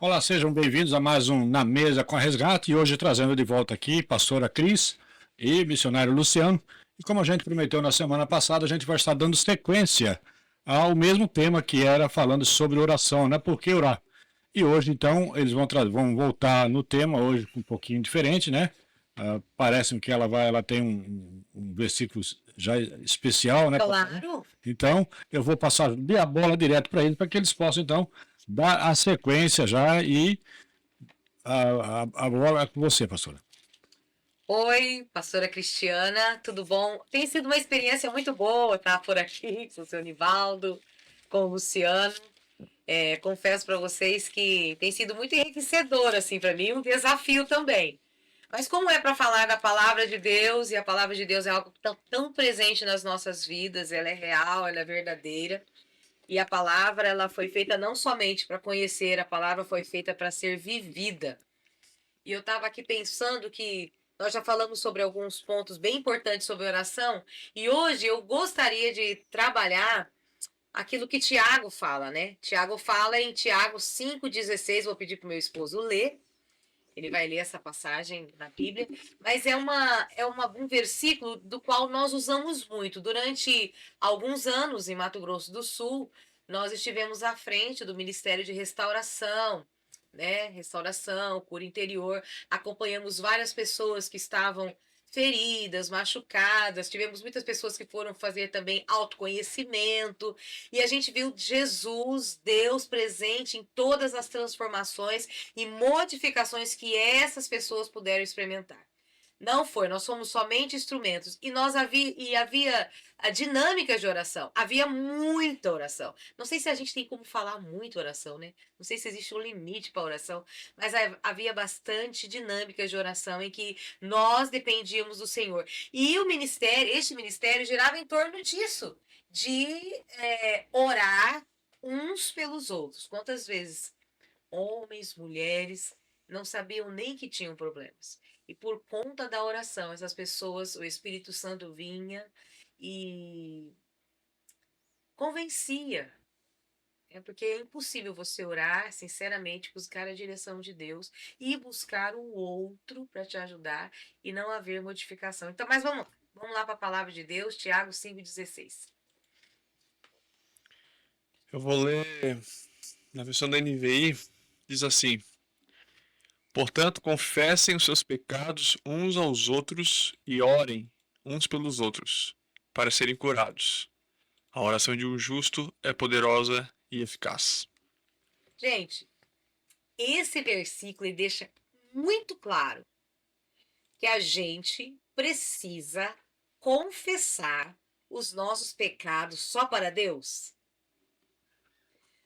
Olá, sejam bem-vindos a mais um Na Mesa com a Resgate e hoje trazendo de volta aqui pastora Cris e missionário Luciano. E como a gente prometeu na semana passada, a gente vai estar dando sequência ao mesmo tema que era falando sobre oração, né? Por que orar? E hoje, então, eles vão voltar no tema, hoje um pouquinho diferente, né? Parece-me que ela tem um versículo já especial, né? Claro. Então, eu vou passar a bola direto para eles, para que eles possam, então, dar a sequência já e a bola é com você, pastora. Oi, pastora Cristiana, tudo bom? Tem sido uma experiência muito boa estar por aqui com o seu Nivaldo, com o Luciano. Confesso para vocês que tem sido muito enriquecedor, assim, para mim, um desafio também. Mas como é para falar da palavra de Deus, e a palavra de Deus é algo tão presente nas nossas vidas, ela é real, ela é verdadeira. E a palavra, ela foi feita não somente para conhecer, a palavra foi feita para ser vivida. E eu estava aqui pensando que nós já falamos sobre alguns pontos bem importantes sobre oração, e hoje eu gostaria de trabalhar aquilo que Tiago fala, né? Tiago fala em Tiago 5,16, vou pedir para o meu esposo ler, ele vai ler essa passagem na Bíblia, mas um versículo do qual nós usamos muito. Durante alguns anos em Mato Grosso do Sul, nós estivemos à frente do Ministério de Restauração, né? Restauração, cura interior. Acompanhamos várias pessoas que estavam feridas, machucadas. Tivemos muitas pessoas que foram fazer também autoconhecimento. E a gente viu Jesus, Deus presente em todas as transformações e modificações que essas pessoas puderam experimentar. Não foi, nós somos somente instrumentos. E havia a dinâmica de oração. Havia muita oração. Não sei se a gente tem como falar muito oração, né? Não sei se existe um limite para oração, mas havia bastante dinâmica de oração em que nós dependíamos do Senhor. E este ministério girava em torno disso, de orar uns pelos outros. Quantas vezes homens, mulheres, não sabiam nem que tinham problemas. E por conta da oração, essas pessoas, o Espírito Santo vinha e convencia. Porque é impossível você orar sinceramente, buscar a direção de Deus e buscar o outro para te ajudar e não haver modificação. Então, mas vamos lá para a palavra de Deus, Tiago 5,16. Eu vou ler na versão da NVI, diz assim: Portanto, confessem os seus pecados uns aos outros e orem uns pelos outros, para serem curados. A oração de um justo é poderosa e eficaz. Gente, esse versículo deixa muito claro que a gente precisa confessar os nossos pecados só para Deus?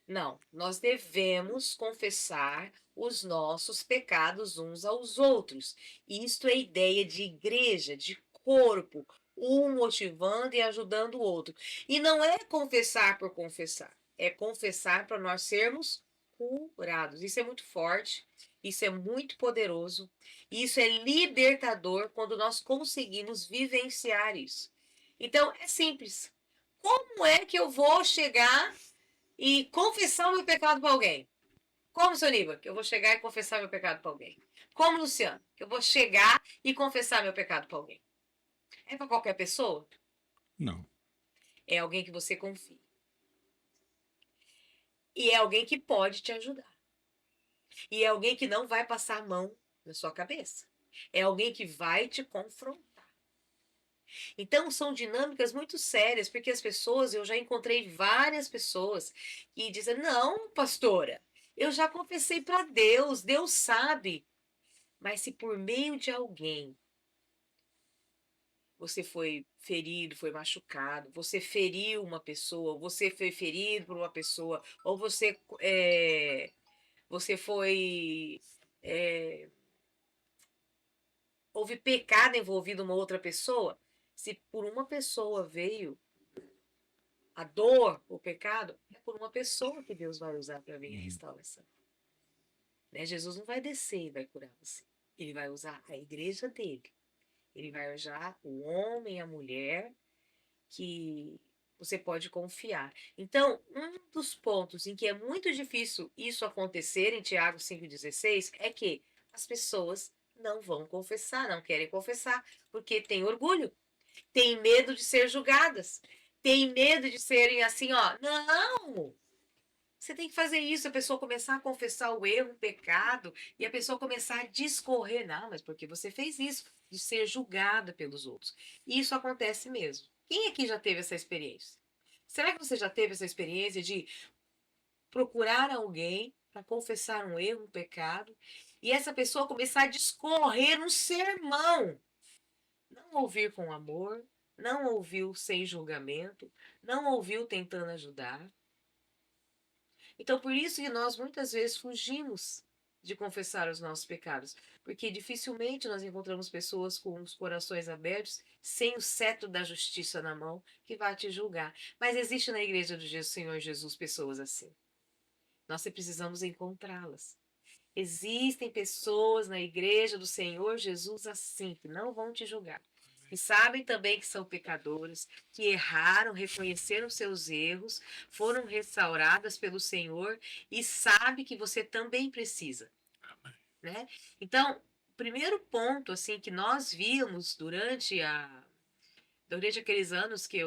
Não, nós devemos confessar os nossos pecados uns aos outros. Isto é ideia de igreja, de corpo, um motivando e ajudando o outro. E não é confessar por confessar, é confessar para nós sermos curados. Isso é muito forte, isso é muito poderoso, isso é libertador quando nós conseguimos vivenciar isso. Então, é simples. Como é que eu vou chegar e confessar o meu pecado para alguém? Como, seu Níbal, que eu vou chegar e confessar meu pecado para alguém? Como, Luciano, que eu vou chegar e confessar meu pecado para alguém? É para qualquer pessoa? Não. É alguém que você confia. E é alguém que pode te ajudar. E é alguém que não vai passar a mão na sua cabeça. É alguém que vai te confrontar. Então, são dinâmicas muito sérias, porque as pessoas, eu já encontrei várias pessoas que dizem: não, pastora, eu já confessei para Deus, Deus sabe. Mas se por meio de alguém você foi ferido, foi machucado, você feriu uma pessoa, você foi ferido por uma pessoa, ou você foi. é, houve pecado envolvido uma outra pessoa, se por uma pessoa veio a dor, o pecado, é por uma pessoa que Deus vai usar para vir a restauração. Né? Jesus não vai descer e vai curar você. Ele vai usar a igreja dele. Ele vai usar o homem e a mulher que você pode confiar. Então, um dos pontos em que é muito difícil isso acontecer em Tiago 5,16 é que as pessoas não vão confessar, não querem confessar, porque têm orgulho, têm medo de ser julgadas, têm medo de serem assim, ó, não! Você tem que fazer isso, a pessoa começar a confessar o erro, o pecado, e a pessoa começar a discorrer, não, mas porque você fez isso, de ser julgada pelos outros. E isso acontece mesmo. Quem aqui já teve essa experiência? Será que você já teve essa experiência de procurar alguém para confessar um erro, um pecado, e essa pessoa começar a discorrer um sermão? Não ouvir com amor, não ouviu sem julgamento, não ouviu tentando ajudar. Então, por isso que nós muitas vezes fugimos de confessar os nossos pecados, porque dificilmente nós encontramos pessoas com os corações abertos, sem o cetro da justiça na mão, que vai te julgar. Mas existe na igreja do Senhor Jesus pessoas assim. Nós precisamos encontrá-las. Existem pessoas na igreja do Senhor Jesus assim, que não vão te julgar. E sabem também que são pecadoras, que erraram, reconheceram seus erros, foram restauradas pelo Senhor e sabe que você também precisa, né? Então, o primeiro ponto assim que nós vimos durante aqueles anos que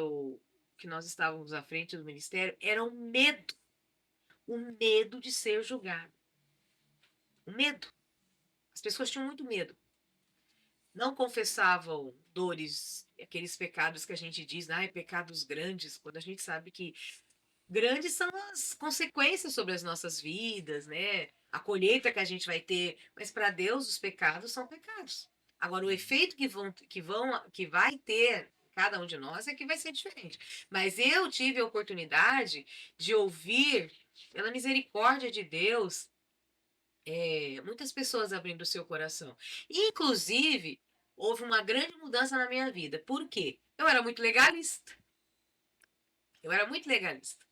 nós estávamos à frente do ministério era o medo de ser julgado. O medo. As pessoas tinham muito medo. Não confessavam dores, aqueles pecados que a gente diz, pecados grandes, quando a gente sabe que grandes são as consequências sobre as nossas vidas, né? A colheita que a gente vai ter, mas para Deus os pecados são pecados. Agora o efeito que vai ter cada um de nós é que vai ser diferente. Mas eu tive a oportunidade de ouvir pela misericórdia de Deus muitas pessoas abrindo o seu coração. Inclusive, houve uma grande mudança na minha vida. Por quê? Eu era muito legalista. Eu era muito legalista.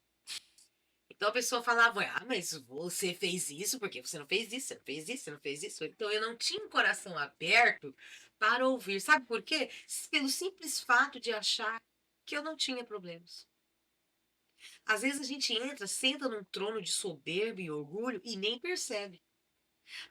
Então a pessoa falava, mas você fez isso porque você não fez isso, você não fez isso, você não fez isso. Então eu não tinha um coração aberto para ouvir. Sabe por quê? Pelo simples fato de achar que eu não tinha problemas. Às vezes a gente entra, senta num trono de soberba e orgulho e nem percebe.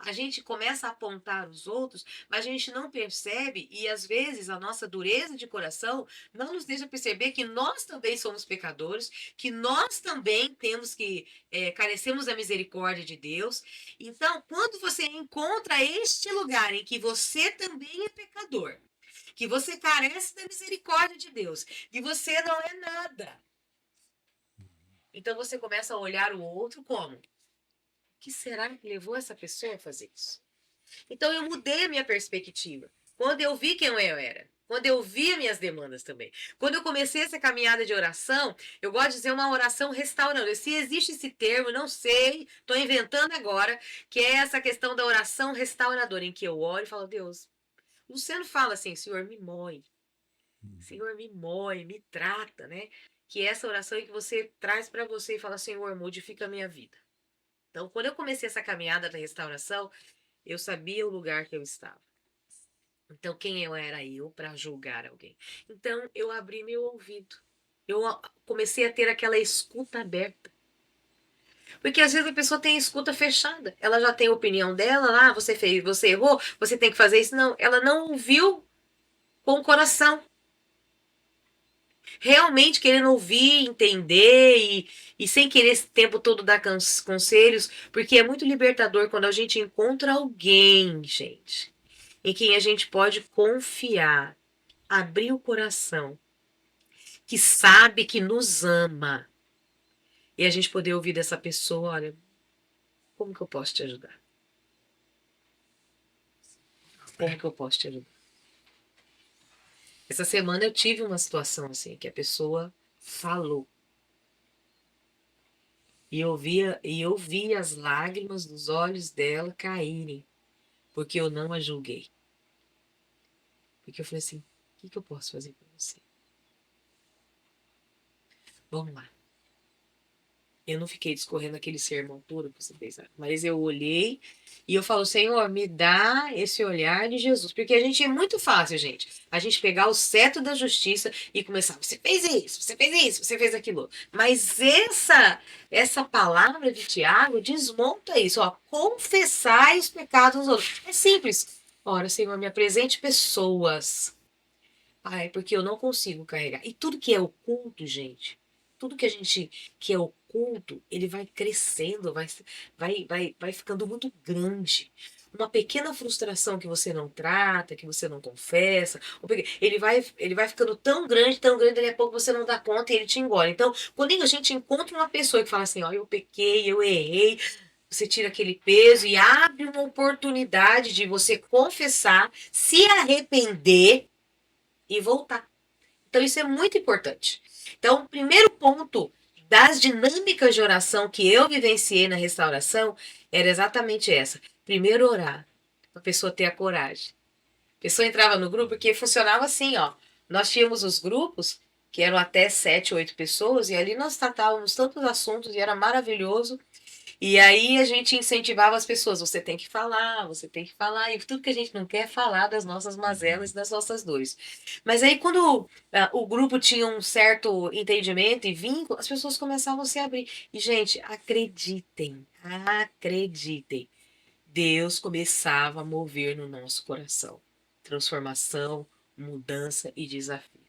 A gente começa a apontar os outros, mas a gente não percebe e às vezes a nossa dureza de coração não nos deixa perceber que nós também somos pecadores, que nós também temos que carecemos da misericórdia de Deus. Então, quando você encontra este lugar em que você também é pecador, que você carece da misericórdia de Deus, que você não é nada, então você começa a olhar o outro como? O que será que levou essa pessoa a fazer isso? Então eu mudei a minha perspectiva. Quando eu vi quem eu era, quando eu vi as minhas demandas também. Quando eu comecei essa caminhada de oração, eu gosto de dizer uma oração restaurando. Se existe esse termo, não sei, estou inventando agora, que é essa questão da oração restauradora, em que eu oro e falo, Deus, Luciano fala assim, Senhor, me moe. Senhor, me moe, me trata, né? Que é essa oração que você traz para você e fala, Senhor, modifica a minha vida. Então, quando eu comecei essa caminhada da restauração, eu sabia o lugar que eu estava. Então, quem eu era eu para julgar alguém? Então, eu abri meu ouvido. Eu comecei a ter aquela escuta aberta. Porque às vezes a pessoa tem a escuta fechada. Ela já tem a opinião dela, lá, você fez, você errou, você tem que fazer isso. Não, ela não ouviu com o coração. Realmente querendo ouvir, entender e sem querer esse tempo todo dar conselhos, porque é muito libertador quando a gente encontra alguém, gente, em quem a gente pode confiar, abrir o coração, que sabe que nos ama, e a gente poder ouvir dessa pessoa, olha, como que eu posso te ajudar? Como que eu posso te ajudar? Essa semana eu tive uma situação assim, que a pessoa falou. E eu vi as lágrimas dos olhos dela caírem, porque eu não a julguei. Porque eu falei assim, o que eu posso fazer por você? Vamos lá. Eu não fiquei discorrendo aquele sermão todo que você fez, sabe? Mas eu olhei e eu falo, Senhor, me dá esse olhar de Jesus. Porque a gente é muito fácil, gente. A gente pegar o cetro da justiça e começar, você fez isso, você fez isso, você fez aquilo. Mas essa palavra de Tiago desmonta isso, ó. Confessai os pecados dos outros. É simples. Ora, Senhor, me apresente pessoas. Ai, porque eu não consigo carregar. E tudo que é oculto, gente, tudo que é oculto, ele vai crescendo, vai ficando muito grande. Uma pequena frustração que você não trata, que você não confessa, ele vai ficando tão grande, daqui a pouco você não dá conta e ele te engole. Então, quando a gente encontra uma pessoa que fala assim, ó, eu pequei, eu errei, você tira aquele peso e abre uma oportunidade de você confessar, se arrepender e voltar. Então, isso é muito importante. Então, o primeiro ponto das dinâmicas de oração que eu vivenciei na restauração era exatamente essa. Primeiro orar, para a pessoa ter a coragem. A pessoa entrava no grupo, porque funcionava assim, ó. Nós tínhamos os grupos, que eram até 7, 8 pessoas, e ali nós tratávamos tantos assuntos, e era maravilhoso. E aí a gente incentivava as pessoas, você tem que falar, e tudo que a gente não quer é falar das nossas mazelas e das nossas dores. Mas aí quando o grupo tinha um certo entendimento e vínculo, as pessoas começavam a se abrir. E, gente, acreditem, Deus começava a mover no nosso coração. Transformação, mudança e desafio.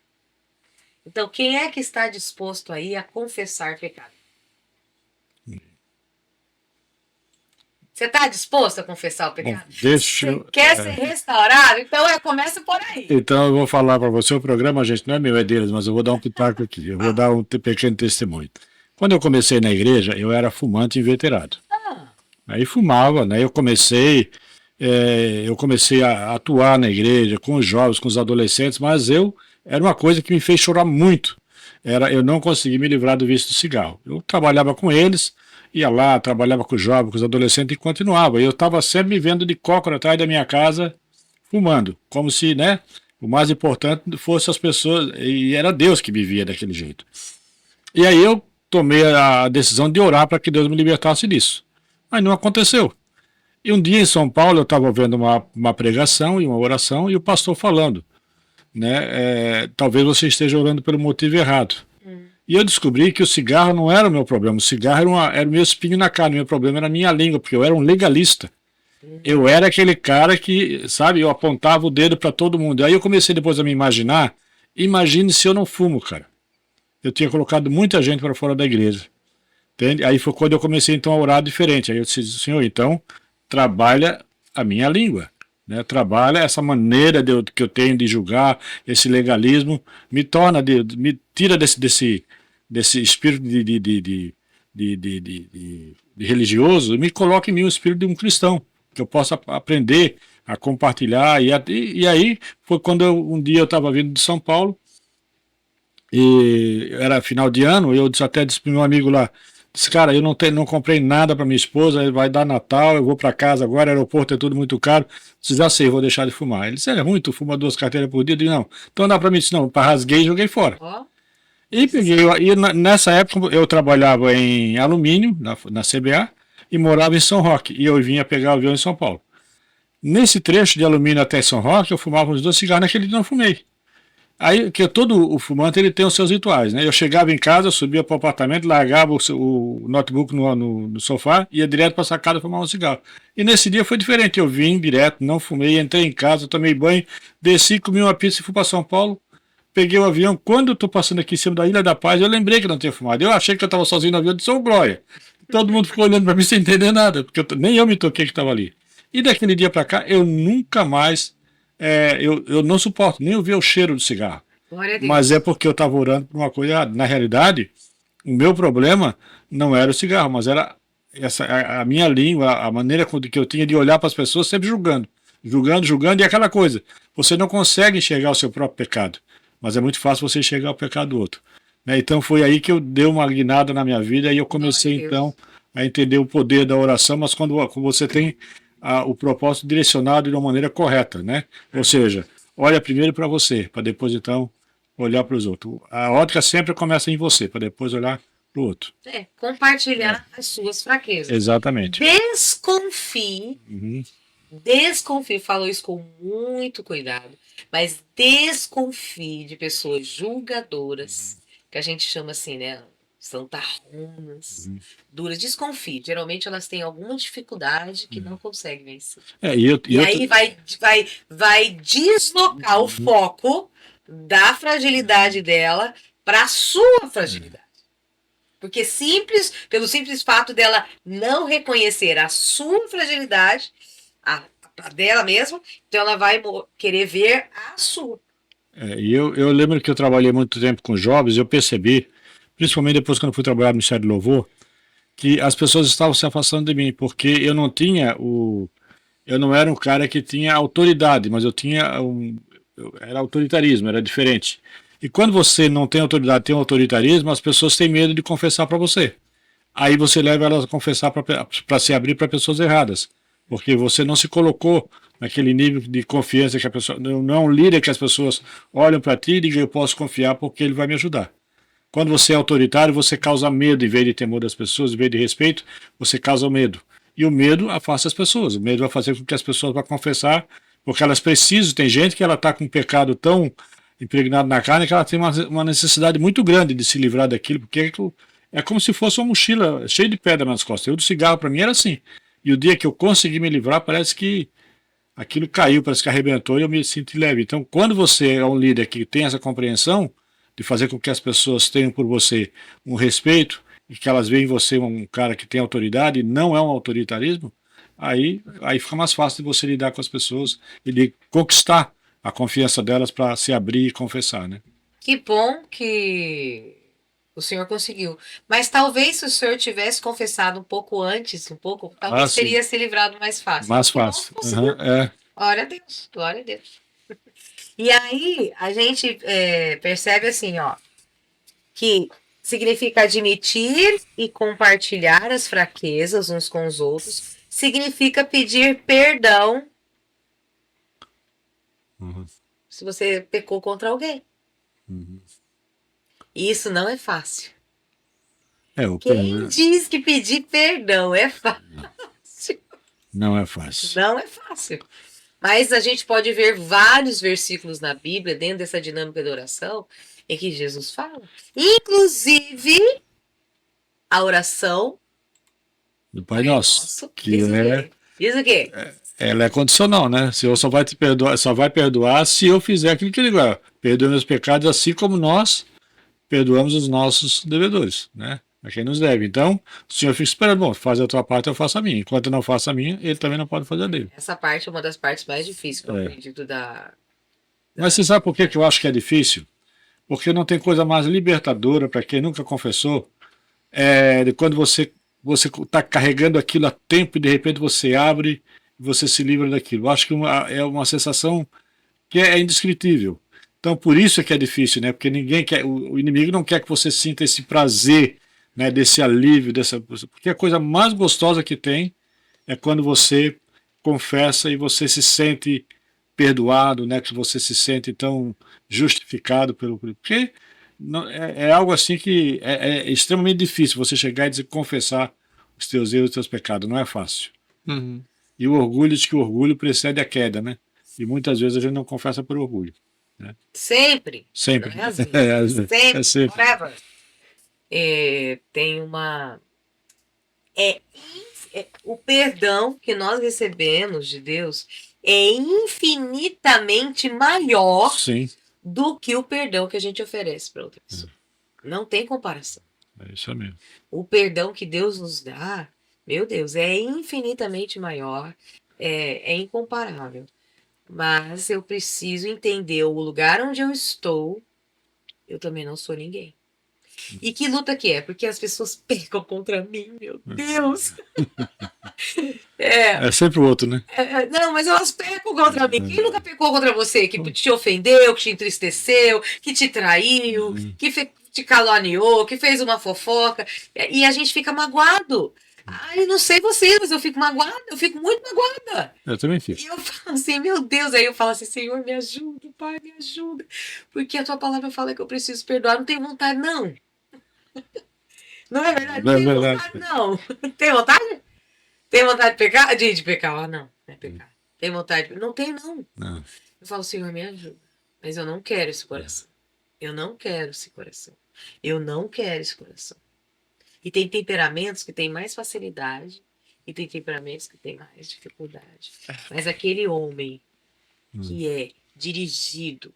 Então, quem é que está disposto aí a confessar pecado? Você está disposto a confessar o pecado? Bom, deixa Você quer ser restaurado? Então começa por aí. Então eu vou falar para você, o programa, gente, não é meu, é deles, mas eu vou dar um pitaco aqui, eu vou dar um pequeno testemunho. Quando eu comecei na igreja, eu era fumante inveterado. Aí fumava, né? Eu comecei a atuar na igreja, com os jovens, com os adolescentes, mas era uma coisa que me fez chorar muito. Eu não consegui me livrar do vício do cigarro. Eu trabalhava com eles, ia lá, trabalhava com os jovens, com os adolescentes e continuava. Eu estava sempre me vendo de cócora atrás da minha casa, fumando, como se, né, o mais importante fosse as pessoas, e era Deus que me via daquele jeito. E aí eu tomei a decisão de orar para que Deus me libertasse disso. Mas não aconteceu. E um dia em São Paulo eu estava vendo uma pregação e uma oração e o pastor falando, né, talvez você esteja orando pelo motivo errado. E eu descobri que o cigarro não era o meu problema, o cigarro era o meu espinho na carne, o meu problema era a minha língua, porque eu era um legalista. Eu era aquele cara que, sabe, eu apontava o dedo para todo mundo. Aí eu comecei depois a me imaginar, imagine se eu não fumo, cara. Eu tinha colocado muita gente para fora da igreja. Entende? Aí foi quando eu comecei então a orar diferente. Aí eu disse, Senhor, então trabalha a minha língua, né? Trabalha essa maneira que eu tenho de julgar, esse legalismo, me tira desse espírito de religioso e me coloca em mim o espírito de um cristão, que eu possa aprender a compartilhar. E aí foi quando um dia eu estava vindo de São Paulo, e era final de ano, eu até disse para o meu amigo lá, disse, cara, eu não comprei nada para minha esposa, vai dar Natal, eu vou para casa agora, aeroporto é tudo muito caro, disse, já sei, vou deixar de fumar. Ele disse, é muito, fuma 2 carteiras por dia? Eu disse, não, então dá para mim, disse, não, rasguei e joguei fora. E nessa época eu trabalhava em alumínio, na CBA, e morava em São Roque, e eu vinha pegar o avião em São Paulo. Nesse trecho de alumínio até São Roque, eu fumava uns 2 cigarros, naquele dia não fumei. Aí, que todo o fumante ele tem os seus rituais, né? Eu chegava em casa, subia para o apartamento, largava o notebook no sofá, ia direto para a sacada fumar um cigarro. E nesse dia foi diferente, eu vim direto, não fumei, entrei em casa, tomei banho, desci, comi uma pizza e fui para São Paulo, peguei o avião. Quando eu estou passando aqui em cima da Ilha da Paz, eu lembrei que não tinha fumado. Eu achei que eu estava sozinho no avião, de São Glória. Todo mundo ficou olhando para mim sem entender nada, porque nem eu me toquei que estava ali. E daquele dia para cá, eu nunca mais... eu não suporto nem ouvir o cheiro do cigarro. Mas é porque eu estava orando por uma coisa errada. Na realidade, o meu problema não era o cigarro, mas era a minha língua, a maneira que eu tinha de olhar para as pessoas sempre julgando, e aquela coisa. Você não consegue enxergar o seu próprio pecado, mas é muito fácil você enxergar o pecado do outro. Né? Então foi aí que eu dei uma guinada na minha vida e eu comecei então a entender o poder da oração, mas quando você tem o propósito direcionado de uma maneira correta, né? Ou seja, olha primeiro para você, para depois então olhar para os outros. A ótica sempre começa em você, para depois olhar para para o outro. Compartilhar as suas fraquezas. Exatamente. Desconfie, Uhum. falo isso com muito cuidado, mas desconfie de pessoas julgadoras, que a gente chama assim, né? Santarronas, Uhum. duras. Desconfie. Geralmente elas têm alguma dificuldade que não conseguem vencer. E aí vai deslocar o foco da fragilidade dela para a sua fragilidade. Porque pelo simples fato dela não reconhecer a sua fragilidade, a dela mesma, então ela vai querer ver a sua. Eu lembro que eu trabalhei muito tempo com jovens, eu percebi, principalmente depois quando fui trabalhar no Ministério do Louvor, que as pessoas estavam se afastando de mim, porque eu não era um cara que tinha autoridade, mas eu era autoritarismo, era diferente. E quando você não tem autoridade, tem autoritarismo, as pessoas têm medo de confessar para você. Aí você leva elas a confessar para se abrir para pessoas erradas, porque você não se colocou naquele nível de confiança que a pessoa não é um líder que as pessoas olham para ti e digam eu posso confiar porque ele vai me ajudar. Quando você é autoritário, você causa medo em vez de temor das pessoas, em vez de respeito, você causa medo. E o medo afasta as pessoas. O medo vai fazer com que as pessoas vão confessar, porque elas precisam. Tem gente que ela está com um pecado tão impregnado na carne que ela tem uma necessidade muito grande de se livrar daquilo, porque é como se fosse uma mochila cheia de pedra nas costas. Eu do cigarro para mim era assim. E o dia que eu consegui me livrar, parece que aquilo caiu, parece que arrebentou e eu me sinto leve. Então, quando você é um líder que tem essa compreensão de fazer com que as pessoas tenham por você um respeito e que elas veem em você um cara que tem autoridade, não é um autoritarismo, aí fica mais fácil de você lidar com as pessoas e de conquistar a confiança delas para se abrir e confessar, né? Que bom que o senhor conseguiu. Mas talvez se o senhor tivesse confessado um pouco antes, talvez teria se livrado mais fácil. Mais fácil. Glória a Deus, glória a Deus. E aí a gente percebe assim, ó, que significa admitir e compartilhar as fraquezas uns com os outros, significa pedir perdão se você pecou contra alguém. E isso não é fácil. Quem diz que pedir perdão é fácil? Não é fácil. Não é fácil. Mas a gente pode ver vários versículos na Bíblia, dentro dessa dinâmica de oração, em que Jesus fala. Inclusive, a oração do Pai Nosso, que diz o quê? Ela é condicional, né? O Senhor só vai perdoar se eu fizer aquilo que ele diz. Perdoe meus pecados assim como nós perdoamos os nossos devedores, né? A quem nos deve. Então, o Senhor fica esperando, bom, faz a tua parte, eu faço a minha. Enquanto eu não faço a minha, ele também não pode fazer a dele. Essa parte é uma das partes mais difíceis, eu acredito, Mas você sabe por que eu acho que é difícil? Porque não tem coisa mais libertadora para quem nunca confessou, de quando você está carregando aquilo há tempo e de repente você abre e você se livra daquilo. Eu acho que é uma sensação que é indescritível. Então, por isso é que é difícil, né? Porque ninguém quer, o inimigo não quer que você sinta esse prazer, né? Desse alívio, porque a coisa mais gostosa que tem é quando você confessa e você se sente perdoado, né? Que você se sente tão justificado porque é algo assim que é extremamente difícil você chegar e confessar os teus erros, os teus pecados. Não é fácil. E o orgulho diz que o orgulho precede a queda, né? E muitas vezes a gente não confessa por orgulho. Né? Sempre. Sempre. Não é assim. Sempre. Forever. Tem uma... o perdão que nós recebemos de Deus é infinitamente maior do que o perdão que a gente oferece para outra pessoa. Não tem comparação. É isso mesmo. O perdão que Deus nos dá, meu Deus, é infinitamente maior, é incomparável. Mas eu preciso entender o lugar onde eu estou, eu também não sou ninguém. E que luta que é? Porque as pessoas pecam contra mim, meu Deus! É sempre o outro, né? Não, mas elas pecam contra mim. Quem nunca pecou contra você? Que te ofendeu, que te entristeceu, que te traiu, que te caluniou, que fez uma fofoca. E a gente fica magoado. Ai, não sei você, mas eu fico magoada, eu fico muito magoada. Eu também fico. E eu falo assim, meu Deus, aí eu falo assim, Senhor, me ajuda, Pai, me ajuda. Porque a tua palavra fala que eu preciso perdoar, não tenho vontade, não. Não é verdade? Não é Não tem verdade. vontade, não. Tem vontade? Tem vontade de pecar? De pecar, não. Não é pecar. Tem vontade? Não tem, não. Não. Eu falo, Senhor, me ajuda. Mas eu não quero esse coração. Eu não quero esse coração. Eu não quero esse coração. E tem temperamentos que têm mais facilidade e tem temperamentos que têm mais dificuldade. Mas aquele homem que é dirigido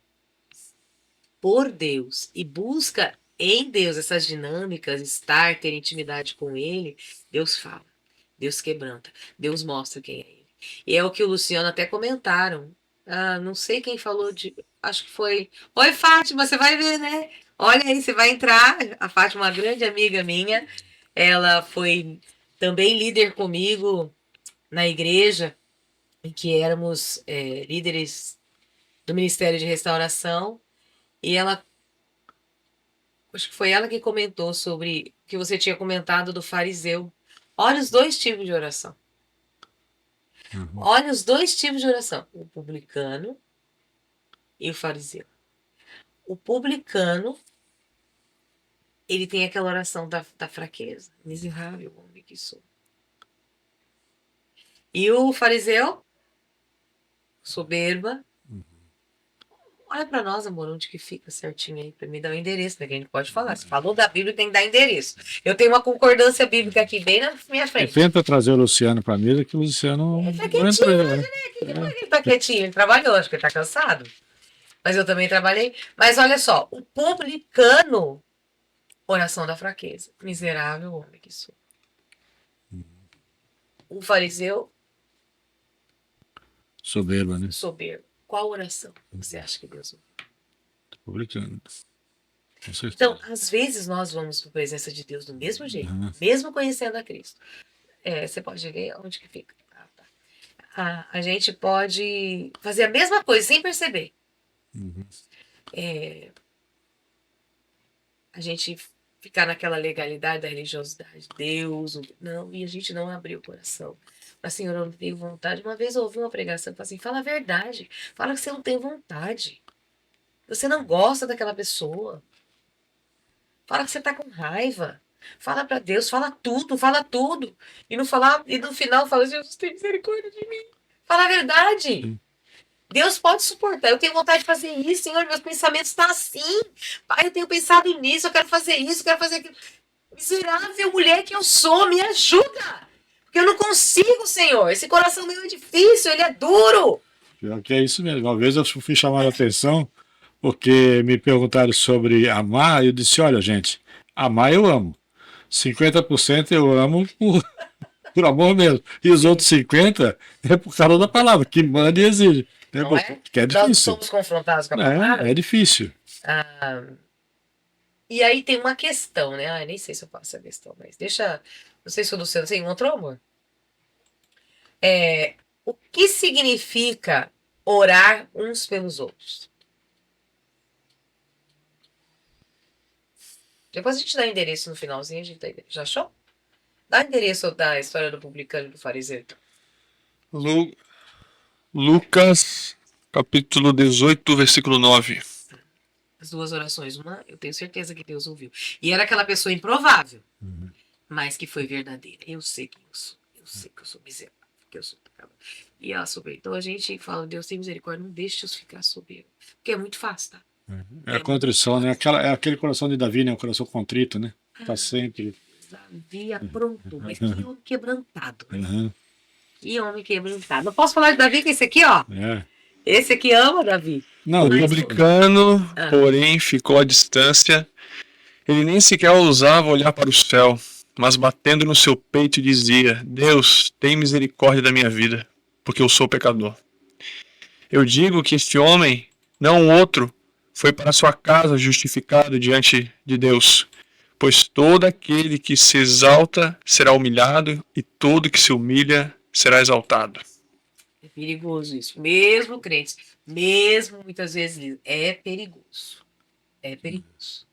por Deus e busca em Deus essas dinâmicas, estar, ter intimidade com Ele, Deus fala, Deus quebranta, Deus mostra quem é Ele. E é o que o Luciano até comentaram. Ah, não sei quem falou de. Acho que foi. Oi, Fátima, você vai ver, né? Olha aí, você vai entrar. A Fátima, uma grande amiga minha, ela foi também líder comigo na igreja, em que éramos líderes do Ministério de Restauração. E ela, acho que foi ela que comentou sobre o que você tinha comentado do fariseu. Olha os dois tipos de oração. Olha os dois tipos de oração. O publicano e o fariseu. O publicano, ele tem aquela oração da fraqueza. Miserável homem que sou. E o fariseu, soberba. Olha pra nós, amor, onde que fica certinho aí, pra me dar o endereço, né? Que a gente pode falar. Se falou da Bíblia, tem que dar endereço. Eu tenho uma concordância bíblica aqui bem na minha E frente. tenta trazer o Luciano para a mesa, que o Luciano Ele tá não quietinho entra, hoje, né? né? Que depois que ele tá quietinho, ele trabalhou, acho que ele tá cansado. Mas eu também trabalhei. Mas olha só, o publicano, oração da fraqueza. Miserável homem que sou. O fariseu, Soberba, né? soberbo. Qual oração você acha que Deus ouve? Publicano. Com certeza. Então, às vezes nós vamos para a presença de Deus do mesmo jeito, mesmo conhecendo a Cristo. Você pode ler onde que fica. A gente pode fazer a mesma coisa sem perceber. A gente ficar naquela legalidade da religiosidade. Deus, não, e a gente não abriu o coração. Mas, Senhor, eu não tenho vontade. Uma vez eu ouvi uma pregação e falei assim, fala a verdade. Fala que você não tem vontade. Você não gosta daquela pessoa. Fala que você tá com raiva. Fala para Deus, fala tudo, fala tudo. E no final fala, Jesus, tem misericórdia de mim. Fala a verdade. Deus pode suportar. Eu tenho vontade de fazer isso, Senhor. Meus pensamentos estão assim. Pai, eu tenho pensado nisso, eu quero fazer isso, eu quero fazer aquilo. Miserável mulher que eu sou, me ajuda. Porque eu não consigo, Senhor. Esse coração meu é difícil, ele é duro. Pior que é isso mesmo. Uma vez eu fui chamar a atenção porque me perguntaram sobre amar e eu disse, olha, gente, amar eu amo. 50% eu amo por amor mesmo. E os outros 50% é por causa da palavra, que manda e exige. Não é? Que é Nós difícil. somos confrontados com a palavra. É difícil. E aí tem uma questão, né? Nem sei se eu faço essa questão, mas deixa. Não sei se o Luciano você encontrou, amor. O que significa orar uns pelos outros? Depois a gente dá endereço no finalzinho, a gente dá endereço. Já achou? Dá endereço da história do publicano e do fariseu. Lucas, capítulo 18, versículo 9. As duas orações. Uma, eu tenho certeza que Deus ouviu. E era aquela pessoa improvável, mas que foi verdadeira. Eu sei que eu sou. Eu sei que eu sou miserável, que eu sou pecador. E ela soberba. Então a gente fala, Deus tem misericórdia, não deixe os ficar soberbos. Porque é muito fácil, tá? É a contrição, né? É aquele coração de Davi, né? O coração contrito, né? Tá sempre. Davi aprontou, mas que homem quebrantado. Que homem quebrantado. Não posso falar de Davi, que esse aqui, ó. Esse aqui ama Davi. Não, O publicano, porém, ficou à distância. Ele nem sequer ousava olhar para o céu, mas batendo no seu peito dizia, Deus, tem misericórdia da minha vida, porque eu sou pecador. Eu digo que este homem, não o outro, foi para sua casa justificado diante de Deus, pois todo aquele que se exalta será humilhado e todo que se humilha será exaltado. É perigoso isso. Mesmo crentes, mesmo muitas vezes, é perigoso. É perigoso.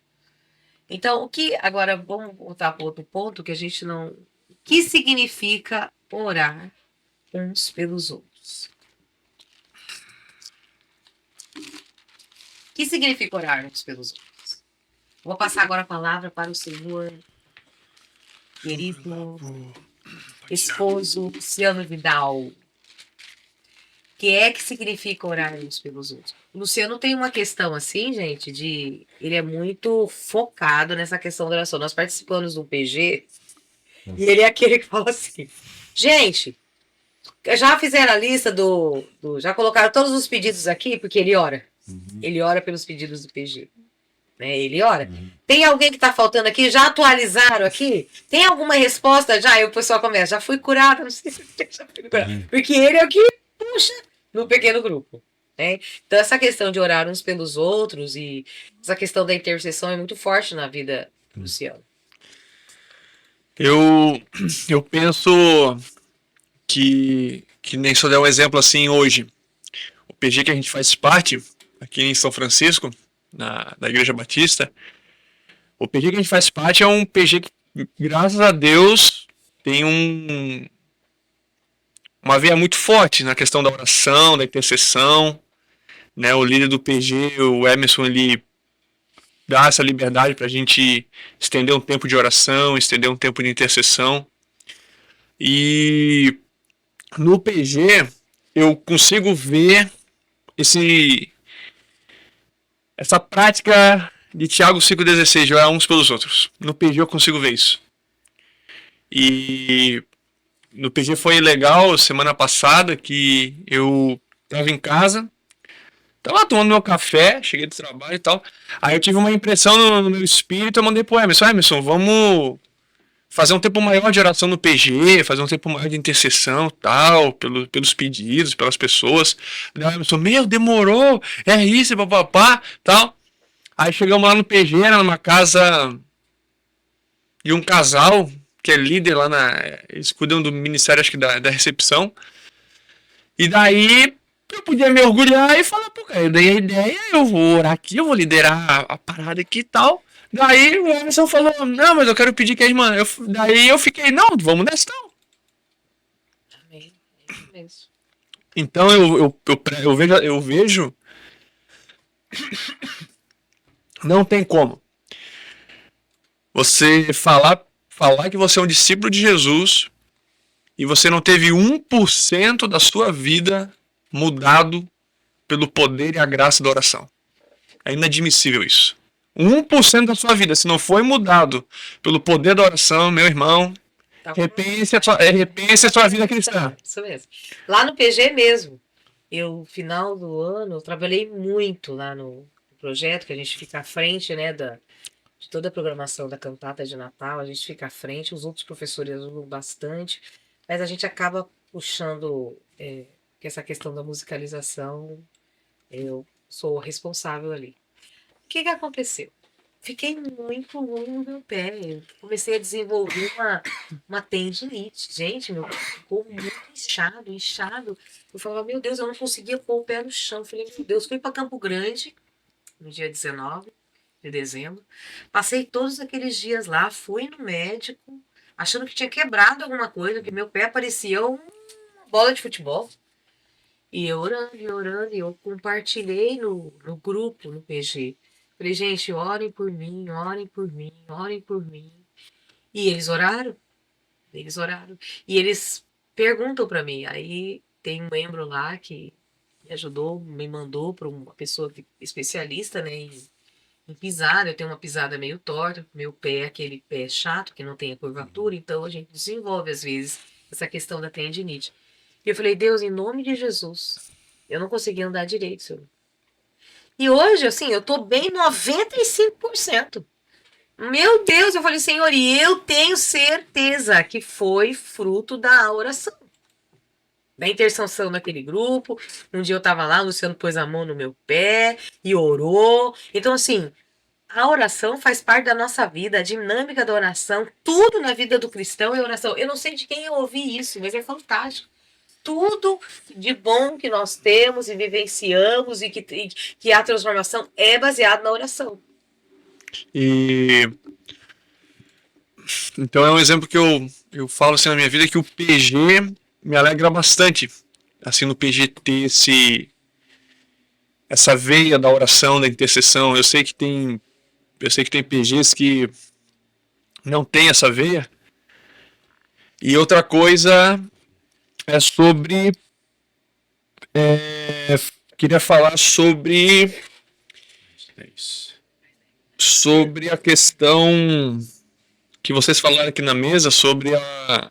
Então, agora vamos voltar para outro ponto que a gente não. O que significa orar uns pelos outros? O que significa orar uns pelos outros? Vou passar agora a palavra para o Senhor querido esposo Luciano Vidal. O que é que significa orar uns pelos outros? O Luciano tem uma questão assim, gente, ele é muito focado nessa questão da oração. Nós participamos do PG e ele é aquele que fala assim, gente, já fizeram a lista já colocaram todos os pedidos aqui, porque ele ora. Ele ora pelos pedidos do PG. Né? Ele ora. Tem alguém que está faltando aqui? Já atualizaram aqui? Tem alguma resposta? Já? E o pessoal começa, já fui curada, não sei se já fui curada. Porque ele é o que puxa no pequeno grupo. Né? Então, essa questão de orar uns pelos outros e essa questão da intercessão é muito forte na vida do Luciano. Eu penso que nem só der um exemplo assim hoje. O PG que a gente faz parte, aqui em São Francisco, da Igreja Batista, o PG que a gente faz parte é um PG que, graças a Deus, tem uma veia muito forte na questão da oração, da intercessão, né? O líder do PG, o Emerson, ele dá essa liberdade para a gente estender um tempo de oração, estender um tempo de intercessão. E no PG eu consigo ver essa prática de Tiago 5,16, de orar uns pelos outros. No PG eu consigo ver isso. E no PG foi legal semana passada que eu estava em casa, tava tomando meu café, cheguei do trabalho e tal. Aí eu tive uma impressão no meu espírito, eu mandei pro Emerson, vamos fazer um tempo maior de oração no PG, fazer um tempo maior de intercessão, tal, pelos pedidos, pelas pessoas. Daí o Emerson, demorou, é isso, papapá, tal. Aí chegamos lá no PG, era numa casa de um casal, que é líder lá eles cuidam do ministério, acho que da recepção. E daí eu podia me orgulhar e falar, pô, cara, eu dei a ideia, eu vou orar aqui, eu vou liderar a parada aqui e tal. Daí o Emerson falou, não, mas eu quero pedir que a irmã... Daí eu fiquei, não, vamos nessa então. Amém. É isso mesmo. Então eu vejo... Não tem como você falar que você é um discípulo de Jesus e você não teve 1% da sua vida mudado pelo poder e a graça da oração. É inadmissível isso. 1% da sua vida, se não foi mudado pelo poder da oração, meu irmão, repense a sua vida cristã. Isso mesmo. Lá no PG mesmo, final do ano, eu trabalhei muito lá no projeto, que a gente fica à frente, né, de toda a programação da cantata de Natal, a gente fica à frente, os outros professores ajudam bastante, mas a gente acaba puxando que essa questão da musicalização, eu sou responsável ali. O que aconteceu? Fiquei muito ruim no meu pé, eu comecei a desenvolver uma tendinite, gente, meu pé ficou muito inchado, eu falava, meu Deus, eu não conseguia pôr o pé no chão, eu falei, meu Deus, fui para Campo Grande, no dia 19 de dezembro. Passei todos aqueles dias lá, fui no médico, achando que tinha quebrado alguma coisa, que meu pé parecia uma bola de futebol. E eu orando, e eu compartilhei no grupo, no PG. Falei, gente, orem por mim, orem por mim, orem por mim. E eles oraram. E eles perguntam para mim. Aí tem um membro lá que me ajudou, me mandou para uma pessoa especialista, né, em pisada. Eu tenho uma pisada meio torta, meu pé é aquele pé chato, que não tem a curvatura, então a gente desenvolve às vezes essa questão da tendinite. E eu falei, Deus, em nome de Jesus, eu não consegui andar direito, Senhor. E hoje, assim, eu tô bem 95%. Meu Deus, eu falei, Senhor, e eu tenho certeza que foi fruto da oração. Da intercessão naquele grupo. Um dia eu tava lá, o Luciano pôs a mão no meu pé e orou. Então, assim, a oração faz parte da nossa vida, a dinâmica da oração, tudo na vida do cristão é oração. Eu não sei de quem eu ouvi isso, mas é fantástico. Tudo de bom que nós temos e vivenciamos e que a transformação é baseada na oração. Então é um exemplo que eu falo assim na minha vida, que o PG me alegra bastante, assim, no PG ter essa veia da oração, da intercessão. Eu sei que tem PGs que não tem essa veia, E outra coisa é sobre. Queria falar sobre a questão que vocês falaram aqui na mesa, sobre a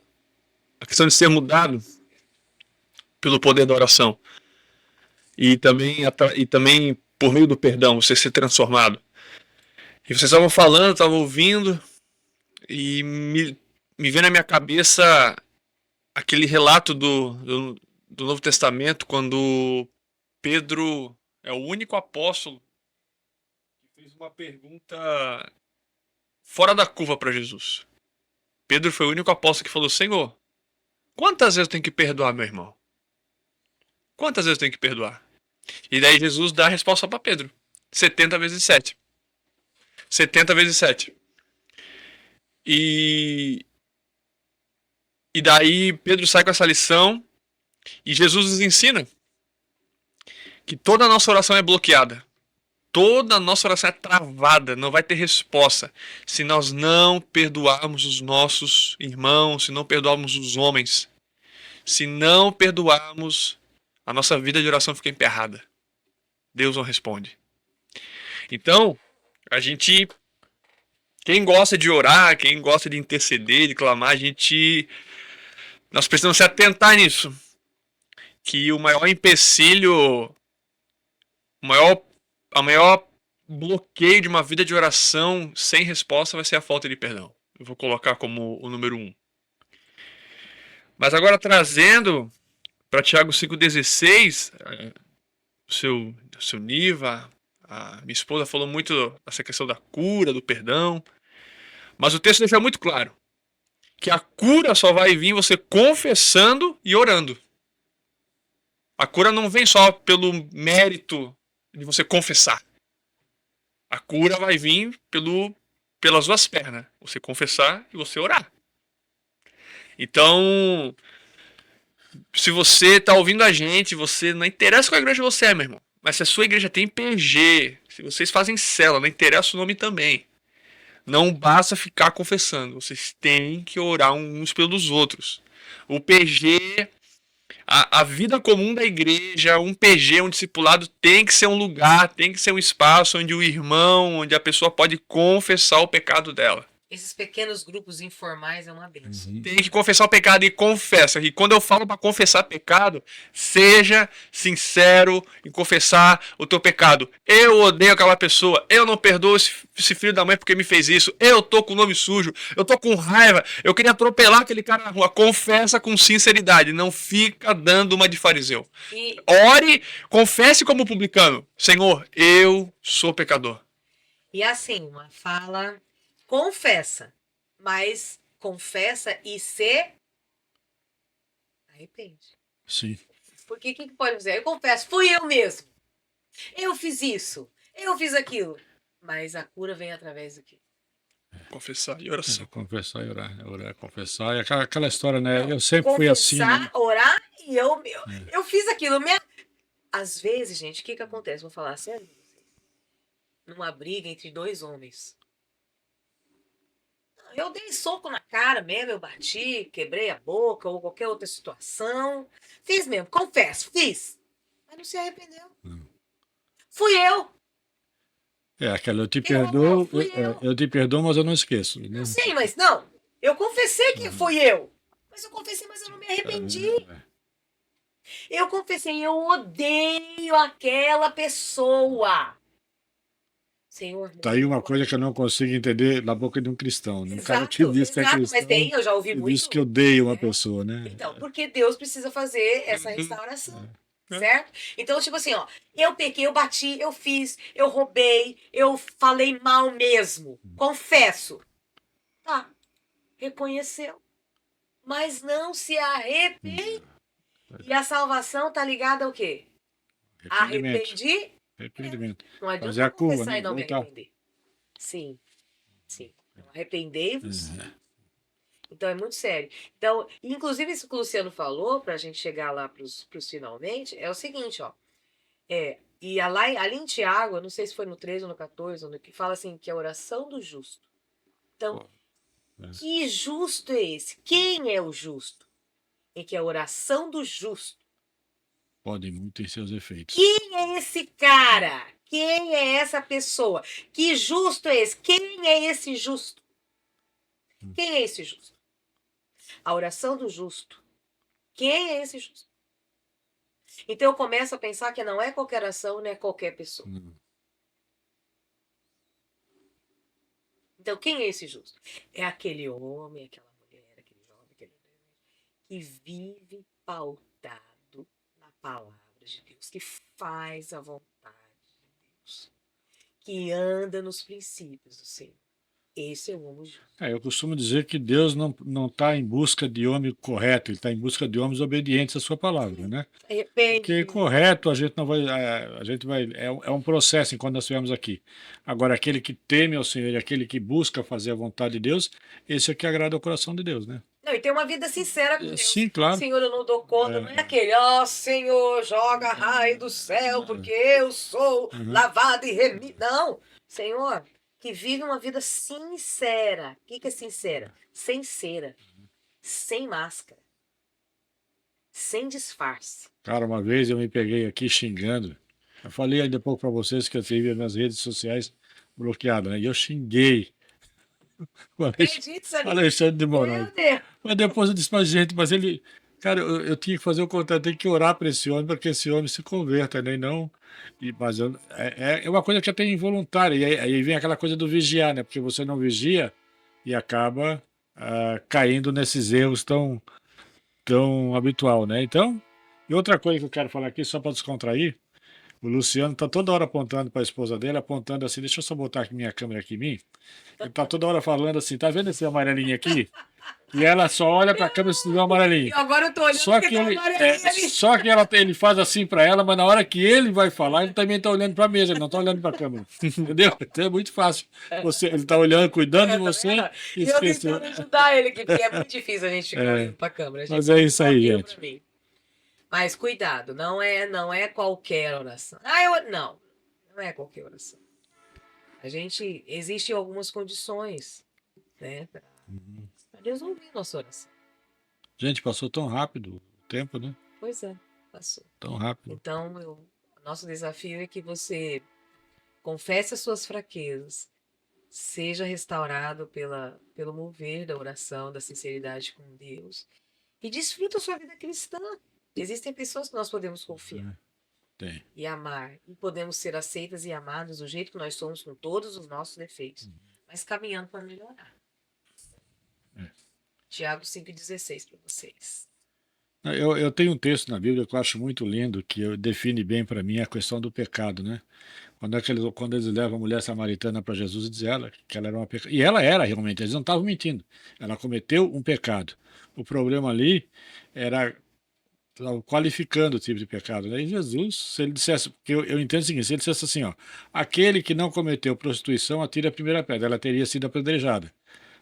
questão de ser mudado pelo poder da oração. E também por meio do perdão, você ser transformado. E vocês estavam falando, estavam ouvindo, e me veio na minha cabeça aquele relato do Novo Testamento, quando Pedro é o único apóstolo que fez uma pergunta fora da curva para Jesus. Pedro foi o único apóstolo que falou: Senhor, quantas vezes eu tenho que perdoar meu irmão? Quantas vezes eu tenho que perdoar? E daí Jesus dá a resposta para Pedro: 70 vezes 7. 70 vezes 7. E daí Pedro sai com essa lição e Jesus nos ensina que toda a nossa oração é bloqueada. Toda a nossa oração é travada, não vai ter resposta se nós não perdoarmos os nossos irmãos, se não perdoarmos os homens, se não perdoarmos, a nossa vida de oração fica emperrada. Deus não responde. Então, quem gosta de orar, quem gosta de interceder, de clamar, nós precisamos se atentar nisso. Que o maior empecilho, a maior bloqueio de uma vida de oração sem resposta vai ser a falta de perdão. Eu vou colocar como o número 1. Mas agora trazendo para Tiago 5,16, o seu Niva, a minha esposa falou muito dessa questão da cura, do perdão. Mas o texto deixa muito claro que a cura só vai vir você confessando e orando. A cura não vem só pelo mérito de você confessar. A cura vai vir pelas duas pernas. Você confessar e você orar. Então, se você está ouvindo a gente, você não interessa qual igreja você é, meu irmão. Mas se a sua igreja tem PG, se vocês fazem célula, não interessa o nome também. Não basta ficar confessando. Vocês têm que orar uns pelos outros. O PG, a vida comum da igreja, um PG, um discipulado, tem que ser um lugar, tem que ser um espaço onde o irmão, onde a pessoa pode confessar o pecado dela. Esses pequenos grupos informais é uma bênção. Tem que confessar o pecado e confessa. E quando eu falo para confessar pecado, seja sincero em confessar o teu pecado. Eu odeio aquela pessoa. Eu não perdoo esse filho da mãe porque me fez isso. Eu tô com o nome sujo. Eu tô com raiva. Eu queria atropelar aquele cara na rua. Confessa com sinceridade. Não fica dando uma de fariseu. Ore, confesse como publicano. Senhor, eu sou pecador. E assim, uma fala... Confessa, mas confessa e se arrepende. Sim. Porque o que pode dizer? Eu confesso, fui eu mesmo. Eu fiz isso, eu fiz aquilo. Mas a cura vem através do quê? Confessar e oração. Confessar e orar. Orar, confessar. E aquela história, né? Eu sempre fui assim. Confessar, orar e eu fiz aquilo. Às vezes, gente, o que acontece? Vou falar sério pra vocês. Numa briga entre dois homens. Eu dei soco na cara mesmo, eu bati, quebrei a boca ou qualquer outra situação. Fiz mesmo, confesso, fiz. Mas não se arrependeu. Não. Fui eu. Aquela eu te perdoo, eu te perdoo, mas eu não esqueço. Né? Sim, mas não. Eu confessei que fui eu. Mas eu confessei, mas eu não me arrependi. Eu confessei, eu odeio aquela pessoa. Senhor, tá aí uma coisa que eu não consigo entender na boca de um cristão. Um cara que diz que é cristão, mas tem, eu já ouvi muito. Diz que odeia uma pessoa, né? Então, porque Deus precisa fazer essa restauração. Certo? Então, tipo assim, ó, eu pequei, eu bati, eu fiz, eu roubei, eu falei mal mesmo. Confesso. Tá. Reconheceu. Mas não se arrepende. E a salvação tá ligada ao quê? Arrependi. Arrependimento. Não adianta fazer a curva, confessar né? e não me Voltar. arrepender. Sim. Arrependei-vos. Então é muito sério. Então, inclusive isso que o Luciano falou, pra gente chegar lá pros finalmente, é o seguinte, ó. E ali em Tiago, eu não sei se foi no 13 ou no 14, que fala assim, que a oração do justo. Então, Que justo é esse? Quem é o justo? Em que a oração do justo. Podem muito ter seus efeitos. Quem é esse cara? Quem é essa pessoa? Que justo é esse? Quem é esse justo? Quem é esse justo? A oração do justo. Quem é esse justo? Então eu começo a pensar que não é qualquer ação, não é qualquer pessoa. Então quem é esse justo? É aquele homem, aquela mulher, aquele jovem, aquele que vive pautado na palavra de Deus, que faz a vontade de Deus, que anda nos princípios do Senhor. Esse é o homem justo. Eu costumo dizer que Deus não está em busca de homem correto, ele está em busca de homens obedientes à sua palavra, né? Porque Depende. correto a gente não vai, a gente vai, é um processo enquanto nós estivermos aqui. Agora, aquele que teme ao Senhor e aquele que busca fazer a vontade de Deus, esse é que agrada o coração de Deus, né? Não, e tem uma vida sincera com Deus. Sim, claro. Senhor, eu não dou conta, não é aquele, Senhor, joga raio do céu, porque eu sou lavado e remido. Não, Senhor, que vive uma vida sincera. O que é sincera? Sem cera, sem máscara, sem disfarce. Cara, uma vez eu me peguei aqui xingando. Eu falei ainda há pouco para vocês que eu tive nas redes sociais bloqueadas, né? E eu xinguei o Acredite, Sarinho. Alexandre de Meu Moraes. Deus. Mas depois eu disse, mas gente, mas ele. Cara, eu tinha que fazer o contrário, tem que orar para esse homem, para que esse homem se converta, né? E não. Mas é uma coisa que é até involuntária. E aí vem aquela coisa do vigiar, né? Porque você não vigia e acaba caindo nesses erros tão habitual, né? Então, e outra coisa que eu quero falar aqui, só para descontrair, o Luciano tá toda hora apontando para a esposa dele, apontando assim, deixa eu só botar aqui minha câmera aqui em mim. Ele tá toda hora falando assim, tá vendo esse amarelinho aqui? E ela só olha para a câmera se tiver um E amarelinho. agora eu tô olhando Só porque que tá ele, amarelinho ali. só que ele faz assim para ela, mas na hora que ele vai falar, ele também tá olhando para a mesa, ele não tá olhando para a câmera. Entendeu? Então é muito fácil. Ele tá olhando, cuidando de Tá você vendo? e E eu esqueceu. tentando ajudar ele aqui, porque é muito difícil a gente ficar olhando pra câmera. Mas é isso aí, gente. Pra mim. Mas cuidado, não é qualquer oração. Não é qualquer oração. Existem algumas condições, né, pra Deus ouvir nossa oração. Gente, passou tão rápido o tempo, né? Pois é, passou. Tão rápido. Então, nosso desafio é que você confesse as suas fraquezas, seja restaurado pelo mover da oração, da sinceridade com Deus e desfruta a sua vida cristã. Existem pessoas que nós podemos confiar Tem. e amar, e podemos ser aceitas e amadas do jeito que nós somos, com todos os nossos defeitos, mas caminhando para melhorar. Tiago 5,16 para vocês. Eu tenho um texto na Bíblia que eu acho muito lindo, que define bem para mim a questão do pecado, né? Quando eles levam a mulher samaritana para Jesus e dizem ela que ela era uma pecadora. E ela era realmente, eles não estavam mentindo. Ela cometeu um pecado. O problema ali era qualificando o tipo de pecado, né? E Jesus, se ele dissesse, porque eu entendo o seguinte, se ele dissesse assim, ó, aquele que não cometeu prostituição atira a primeira pedra, ela teria sido apedrejada.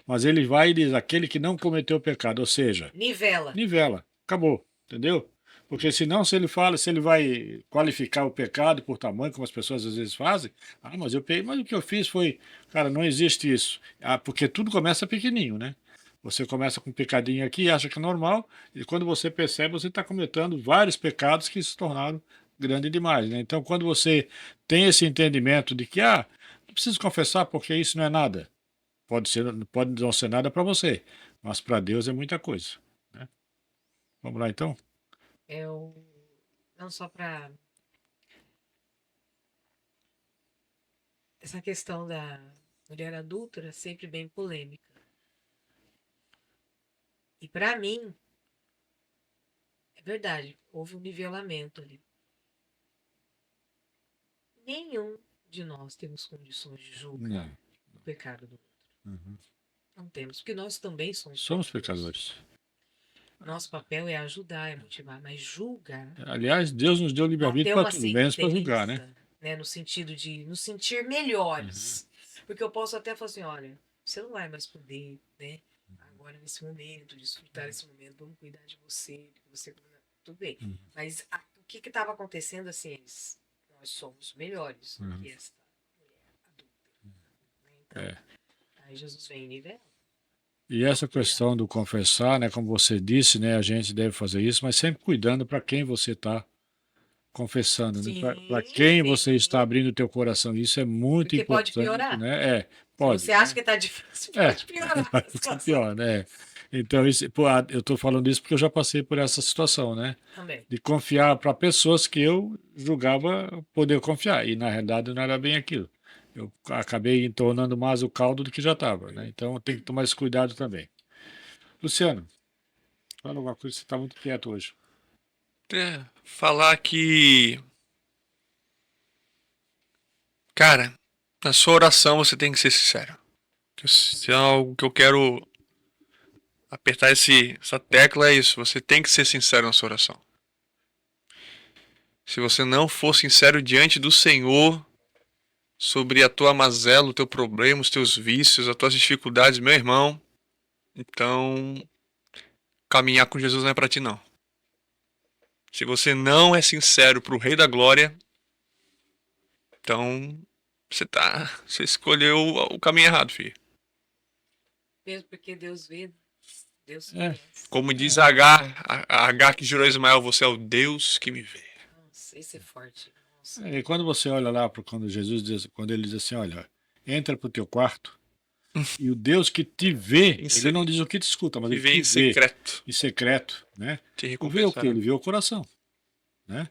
Mas ele vai e diz, aquele que não cometeu pecado, ou seja, nivela, acabou, entendeu? Porque senão, se ele vai qualificar o pecado por tamanho, como as pessoas às vezes fazem, mas eu peguei, mas o que eu fiz foi, cara, não existe isso. Porque tudo começa pequenininho, né? Você começa com um pecadinho aqui, acha que é normal, e quando você percebe, você está cometendo vários pecados que se tornaram grandes demais, né? Então, quando você tem esse entendimento de que, não preciso confessar porque isso não é nada. Pode não ser nada para você, mas para Deus é muita coisa, né? Vamos lá, então? Não só para essa questão da mulher adúltera, sempre bem polêmica. E para mim, é verdade, houve um nivelamento ali. Nenhum de nós temos condições de julgar o pecado do outro. Não temos, porque nós também somos pecadores. Nosso papel é ajudar, é motivar, mas julgar. Aliás, Deus nos deu livre-arbítrio para tudo, menos para julgar, né? No sentido de nos sentir melhores. Porque eu posso até falar assim, olha, você não vai mais poder, né? Agora nesse momento, desfrutar esse momento, vamos cuidar de você, tudo bem. Mas o que estava acontecendo assim, nós somos melhores do que esta mulher adulta. Então, aí Jesus vem e nivela. E essa questão do confessar, né, como você disse, né, a gente deve fazer isso, mas sempre cuidando para quem você está confessando, né? Para Sim, quem você está sim. abrindo o teu coração. Isso é muito Porque pode importante, piorar. né? Se Pode, você acha né? que tá difícil, É, pode piorar vai a ficar situação. pior, né? Então, isso, pô, eu estou falando isso porque eu já passei por essa situação, né? Também. De confiar para pessoas que eu julgava poder confiar, e na realidade não era bem aquilo. Eu acabei entornando mais o caldo do que já estava, né? Então tem que tomar esse cuidado também. Luciano, fala alguma coisa, você está muito quieto hoje. Falar que, cara, na sua oração você tem que ser sincero. Se é algo que eu quero apertar essa tecla, é isso. Você tem que ser sincero na sua oração. Se você não for sincero diante do Senhor sobre a tua mazela, o teu problema, os teus vícios, as tuas dificuldades, meu irmão, então caminhar com Jesus não é pra ti, não. Se você não é sincero pro Rei da Glória, então você escolheu o caminho errado, filho. Mesmo porque Deus vê, Deus É, conhece. Como diz Agar, a Agar que jurou a Ismael, você é o Deus que me vê. Nossa, esse é forte. Nossa. e quando você olha lá, quando Jesus diz, quando ele diz assim, olha, entra para o teu quarto, e o Deus que te vê, ele não diz o que te escuta, mas ele Viver te em vê secreto. em secreto, né? Te Tu vê o quê? recompensará. Ele vê o coração, né?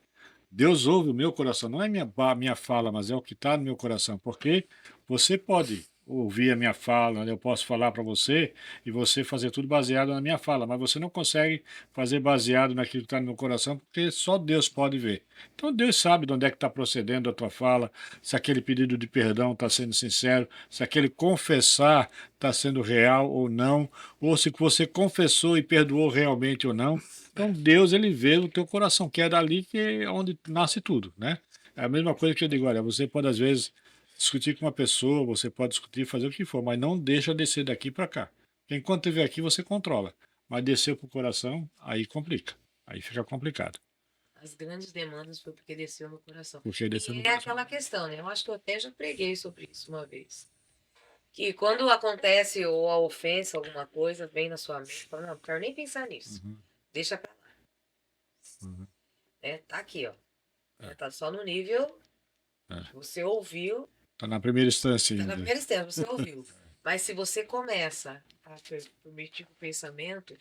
Deus ouve o meu coração, não é minha fala, mas é o que está no meu coração, porque você pode ouvir a minha fala, né? Eu posso falar para você e você fazer tudo baseado na minha fala, mas você não consegue fazer baseado naquilo que está no meu coração, porque só Deus pode ver. Então Deus sabe de onde é que está procedendo a tua fala, se aquele pedido de perdão está sendo sincero, se aquele confessar está sendo real ou não, ou se você confessou e perdoou realmente ou não. Então Deus ele vê o teu coração, que é dali que é onde nasce tudo, né? É a mesma coisa que eu digo, olha, você pode às vezes discutir com uma pessoa, você pode discutir, fazer o que for, mas não deixa descer daqui para cá. Porque enquanto estiver aqui você controla, mas desceu para o coração, aí complica, aí fica complicado, As grandes demandas foi porque desceu no coração. porque desceu no E é coração. aquela questão, né? Eu acho que eu até já preguei sobre isso uma vez. Que quando acontece ou a ofensa, alguma coisa, vem na sua mente, fala, não, não quero nem pensar nisso. Uhum, Deixa pra lá. uhum, Né? Tá aqui, ó. é, Tá só no nível, é. você ouviu, Tá na primeira instância tá na ainda. primeira instância, você ouviu. Mas se você começa a permitir o pensamento,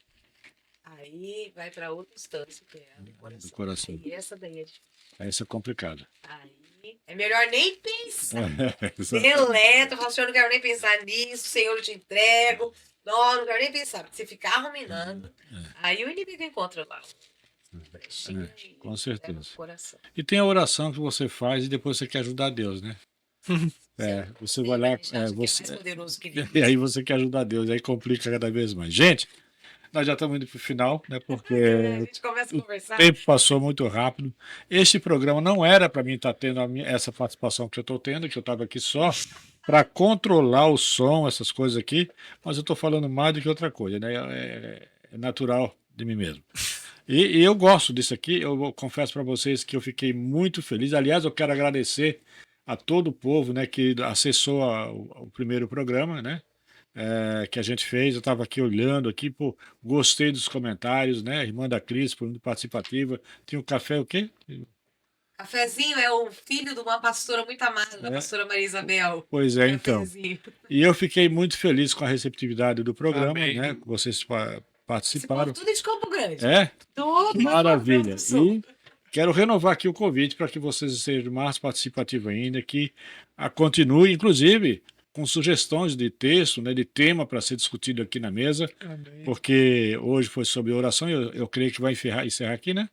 aí vai para outra instância, que é a do Do coração. coração. E essa daí é difícil. Aí isso é complicado. Aí é melhor nem pensar. Exato. Deleta, fala, Senhor, não quero nem pensar nisso, Senhor, eu te entrego. Não quero nem pensar, porque se ficar ruminando, aí o inimigo encontra lá. Brechinha e Com leva certeza. pro coração. E tem a oração que você faz e depois você quer ajudar Deus, né? Você vai lá, A gente acha que é mais poderoso que Deus. e aí você quer ajudar Deus, aí complica cada vez mais. Gente, nós já estamos indo para o final, né? Porque A gente começa a o conversar. tempo passou muito rápido. Este programa não era para mim estar tendo essa participação que eu estou tendo, que eu estava aqui só para controlar o som, essas coisas aqui, mas eu estou falando mais do que outra coisa, né? É natural de mim mesmo. E eu gosto disso aqui, eu confesso para vocês que eu fiquei muito feliz. Aliás, eu quero agradecer a todo o povo, né, que acessou o primeiro programa, né, que a gente fez. Eu estava aqui olhando aqui, pô, gostei dos comentários, né, irmã da Cris, por muito participativa. Tinha um café, o quê? Cafezinho é o filho de uma pastora muito amada, da pastora Maria Isabel. Pois é, então. Cafezinho. E eu fiquei muito feliz com a receptividade do programa, Amém. né, que vocês Esse povo participaram. tudo é de Campo Grande. É? Tudo Maravilha. do Sul. E quero renovar aqui o convite para que vocês sejam mais participativos ainda, que continue, inclusive, com sugestões de texto, né, de tema para ser discutido aqui na mesa, Amém. porque hoje foi sobre oração, eu creio que vai encerrar aqui, né?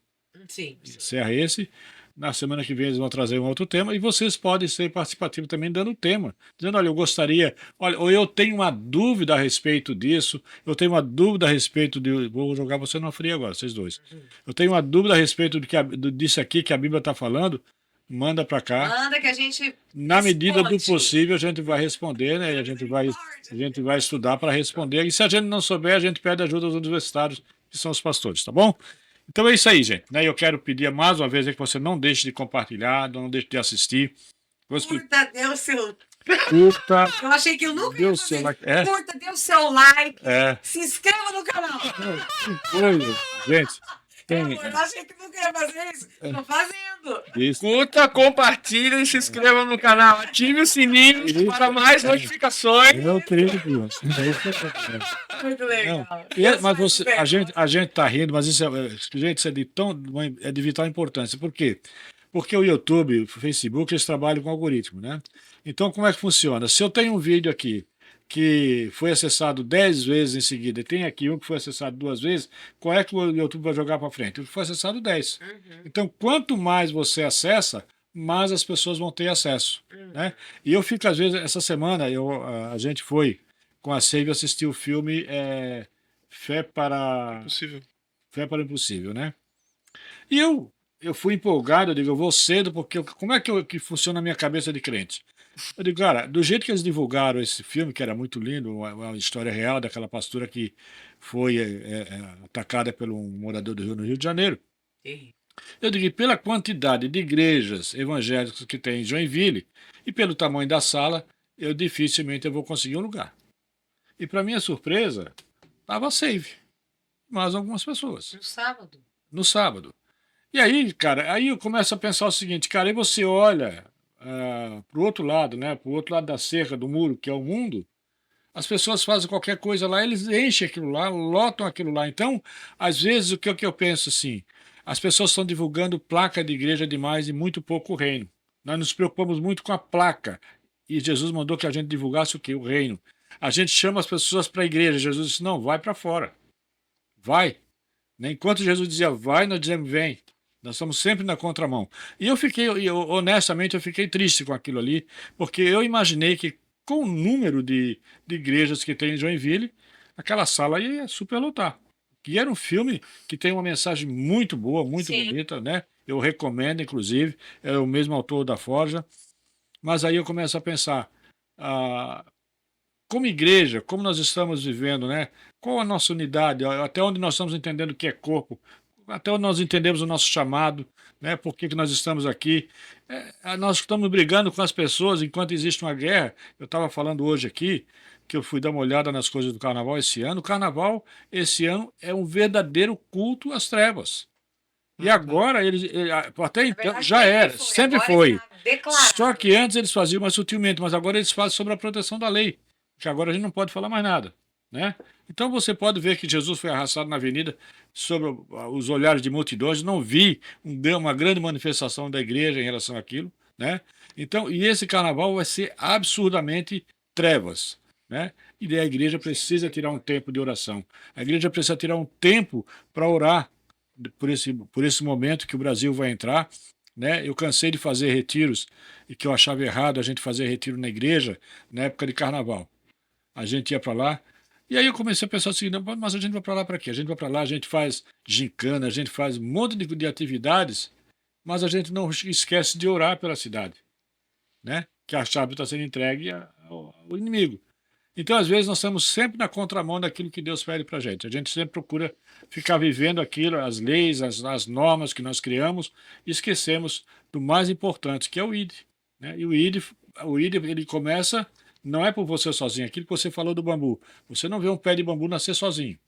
Sim. Encerra esse. Na semana que vem eles vão trazer um outro tema e vocês podem ser participativos também dando tema, dizendo, olha, eu gostaria, olha, ou eu tenho uma dúvida a respeito disso, eu tenho uma dúvida a respeito de, vou jogar você na fria agora, vocês dois. Eu tenho uma dúvida a respeito disso aqui que a Bíblia está falando, manda para cá. Manda que a gente Na medida do responde. possível a gente vai responder, né? E a gente vai estudar para responder. E se a gente não souber, a gente pede ajuda aos universitários, que são os pastores, tá bom? Então é isso aí, gente. Né? Eu quero pedir mais uma vez que você não deixe de compartilhar, não deixe de assistir. Curta, dê o seu curta, Eu achei que eu nunca dê ia o seu fazer. like. É, Curta, dê o seu like, é. se inscreva no canal. Que coisa. Gente, tem Eu achei que nunca ia fazer isso. Tô fazendo. isso. Curta, compartilhe e se inscreva no canal. Ative o sininho para mais notificações. Eu creio que isso. É isso que eu tô falando. Muito legal. Não, Deus mas faz você, bem. a gente tá rindo, mas isso gente, isso é de vital importância. Por quê? Porque o YouTube, o Facebook, eles trabalham com algoritmo, né? Então, como é que funciona? Se eu tenho um vídeo aqui que foi acessado 10 vezes em seguida, e tem aqui um que foi acessado 2 vezes, qual é que o YouTube vai jogar para frente? O que foi acessado 10. Então, quanto mais você acessa, mais as pessoas vão ter acesso, né? E eu fico, às vezes, essa semana, a gente foi com a Save assistir o filme Fé para Possível. Fé para o Impossível, né? E eu fui empolgado, eu digo, eu vou cedo, porque como é que funciona a minha cabeça de crente? Eu digo, cara, do jeito que eles divulgaram esse filme, que era muito lindo, uma história real daquela pastora que foi atacada por um morador do Rio, no Rio de Janeiro, eu digo, e pela quantidade de igrejas evangélicas que tem em Joinville e pelo tamanho da sala, eu dificilmente eu vou conseguir um lugar. E para minha surpresa, estava Save, mais algumas pessoas, No sábado. no sábado. E aí, cara, aí eu começo a pensar o seguinte, cara, aí você olha para o outro lado, né, para o outro lado da cerca, do muro, que é o mundo, as pessoas fazem qualquer coisa lá, eles enchem aquilo lá, lotam aquilo lá. Então, às vezes, o que eu penso assim, as pessoas estão divulgando placa de igreja demais e muito pouco o reino. Nós nos preocupamos muito com a placa. E Jesus mandou que a gente divulgasse o quê? O reino. A gente chama as pessoas para a igreja. Jesus disse, não, vai para fora. Vai. Né? Enquanto Jesus dizia vai, nós dizemos vem. Nós estamos sempre na contramão. E honestamente, eu fiquei triste com aquilo ali, porque eu imaginei que com o número de igrejas que tem em Joinville, aquela sala ia superlotar. E era um filme que tem uma mensagem muito boa, muito Sim. bonita, né? Eu recomendo, inclusive, é o mesmo autor da Forja. Mas aí eu começo a pensar, ah, como igreja, como nós estamos vivendo, né? Qual a nossa unidade, até onde nós estamos entendendo o que é corpo, até onde nós entendemos o nosso chamado, né? Por que nós estamos aqui. Nós estamos brigando com as pessoas enquanto existe uma guerra. Eu estava falando hoje aqui que eu fui dar uma olhada nas coisas do carnaval esse ano. O carnaval, esse ano, é um verdadeiro culto às trevas. E agora, até Na então, verdade, já era, sempre Agora foi. está declarado. Só que antes eles faziam mais sutilmente, mas agora eles fazem sobre a proteção da lei, que agora a gente não pode falar mais nada, né? Então você pode ver que Jesus foi arrastado na avenida sobre os olhares de multidões, não vi uma grande manifestação da igreja em relação àquilo, né? Então, e esse carnaval vai ser absurdamente trevas, né? E a igreja precisa tirar um tempo de oração. A igreja precisa tirar um tempo para orar por esse momento que o Brasil vai entrar, né? Eu cansei de fazer retiros e que eu achava errado a gente fazer retiro na igreja na época de carnaval. A gente ia para lá e aí eu comecei a pensar assim, não, mas a gente vai para lá para quê? A gente vai para lá, a gente faz gincana, a gente faz um monte de atividades, mas a gente não esquece de orar pela cidade, né? Que a chave está sendo entregue ao inimigo. Então, às vezes, nós estamos sempre na contramão daquilo que Deus pede para a gente. A gente sempre procura ficar vivendo aquilo, as leis, as normas que nós criamos, e esquecemos do mais importante, que é o ID. Né? E o ID ele começa, não é por você sozinho, aquilo que você falou do bambu. Você não vê um pé de bambu nascer sozinho.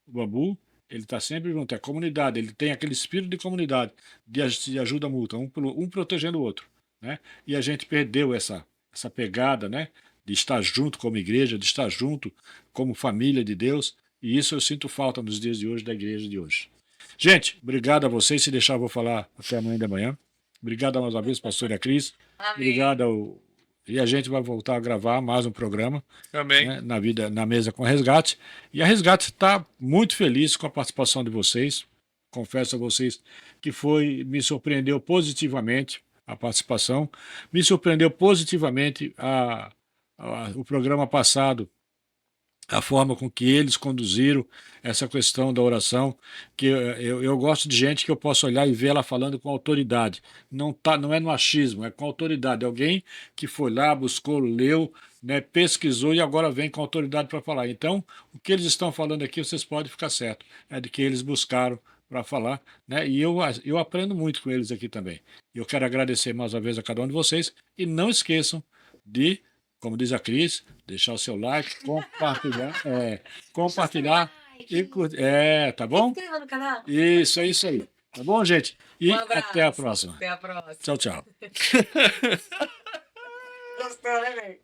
O bambu, ele está sempre junto, é comunidade, ele tem aquele espírito de comunidade, de ajuda mútua, um protegendo o outro. Né? E a gente perdeu essa pegada, né? De estar junto como igreja, de estar junto como família de Deus, e isso eu sinto falta nos dias de hoje da igreja de hoje. Gente, obrigado a vocês, se deixar eu vou falar até amanhã de manhã. Obrigado mais uma vez, pastora Cris. Amém. Obrigado e a gente vai voltar a gravar mais um programa, Amém. né, na mesa com a Resgate. E a Resgate está muito feliz com a participação de vocês. Confesso a vocês que me surpreendeu positivamente a participação, me surpreendeu positivamente o programa passado, a forma com que eles conduziram essa questão da oração, que eu gosto de gente que eu posso olhar e ver ela falando com autoridade. Não é no achismo, é com autoridade. Alguém que foi lá, buscou, leu, né, pesquisou e agora vem com autoridade para falar. Então, o que eles estão falando aqui, vocês podem ficar certo, é de que eles buscaram para falar, né? E eu aprendo muito com eles aqui também. Eu quero agradecer mais uma vez a cada um de vocês e não esqueçam de como diz a Cris, deixar o seu like, compartilhar, compartilhar e curtir. Tá Se bom? inscreva no canal. Isso, é isso aí. Tá bom, gente? E Um abraço. até a próxima. Até a próxima. Tchau, tchau. Gostou, né, velho?